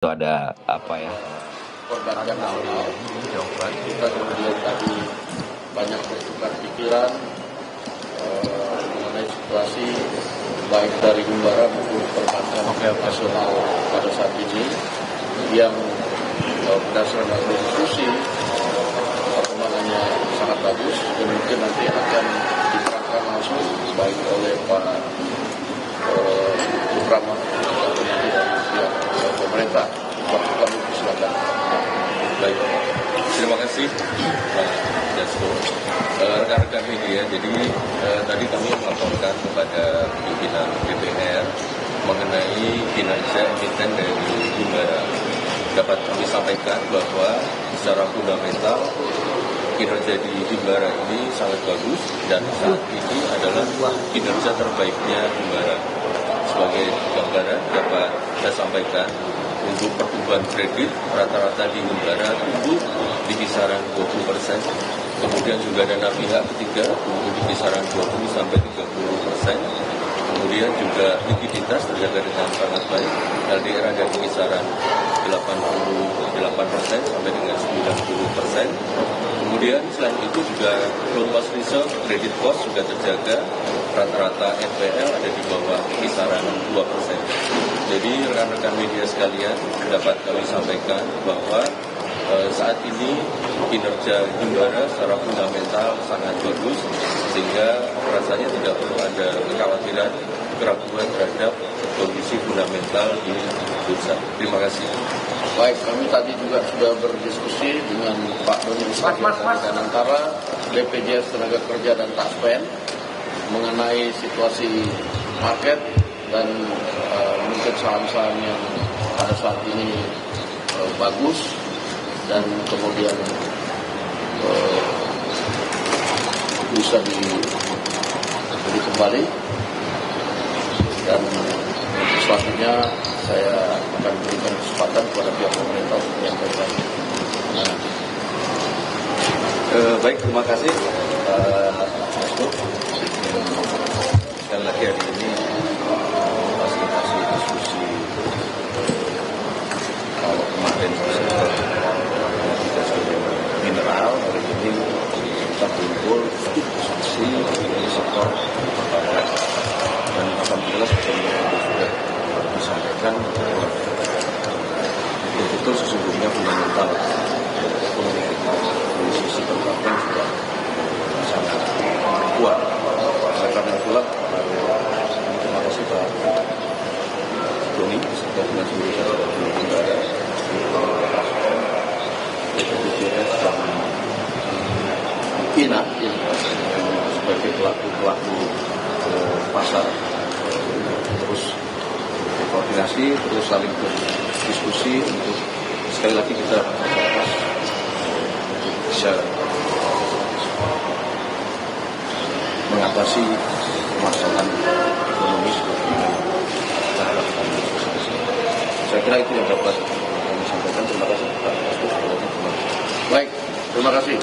Itu ada apa ya? Korban yang awal kita kemudian tadi banyak bertukar pikiran mengenai situasi baik dari Himbara maupun perbankan nasional pada saat ini yang berdasarkan hasil diskusi perkembangannya sangat bagus dan mungkin nanti akan diterangkan langsung baik oleh Pak Suprama atau nanti dari pihak pemerintah. Waktu kami silakan. Baik, terima kasih Pak Dasko. Rekan-rekan media, jadi tadi kami melaporkan kepada pimpinan DPR mengenai kinerja emiten dari Himbara. Dapat kami sampaikan bahwa secara fundamental kinerja di Himbara ini sangat bagus dan saat ini adalah kinerja terbaiknya Himbara. Sebagai gambaran dapat saya sampaikan untuk pertumbuhan kredit rata-rata di Himbara tumbuh di kisaran 20%. Kemudian juga dana pihak ketiga tumbuh di kisaran 20-30%. Kemudian juga likuiditas terjaga dengan sangat baik. LDR ada di kisaran 88% sampai dengan 90%. Kemudian selain itu juga loan loss ratio, credit cost juga terjaga. Rata-rata NPL ada di bawah kisaran 2%. Jadi rekan-rekan media sekalian dapat kami sampaikan bahwa saat ini kinerja Himbara secara fundamental sangat bagus sehingga rasanya tidak perlu ada kekhawatiran, keraguan terhadap kondisi fundamental di bursa. Terima kasih. Baik, kami tadi juga sudah berdiskusi dengan Pak Doni dan antara BPJS Tenaga Kerja dan Taspen mengenai situasi market dan mungkin saham-saham yang pada saat ini bagus dan kemudian bisa dibeli kembali, dan selanjutnya saya akan berikan kesempatan kepada pihak pemerintah untuk menyampaikan. Baik, terima kasih sekali lagi hari ini fasilitasi diskusi. Kalau kemarin kita sebagai mineral, hari ini kita kumpul diskusi di sektor perbankan, dan alhamdulillah sudah disampaikan bahwa betul sesungguhnya fundamental ekonomi kita dari sisi perbankan juga sangat kuat. Oleh karena itulah terima kasih Pak Doni serta dengan seluruh dari Himbara, BPJS dan INA sebagai pelaku pasar terus berkoordinasi, terus saling berdiskusi untuk sekali lagi kita bisa mengatasi permasalahan ekonomi seperti yang kita harapkan. Saya kira itu yang dapat kami sampaikan. Terima kasih Pak. Baik, terima kasih.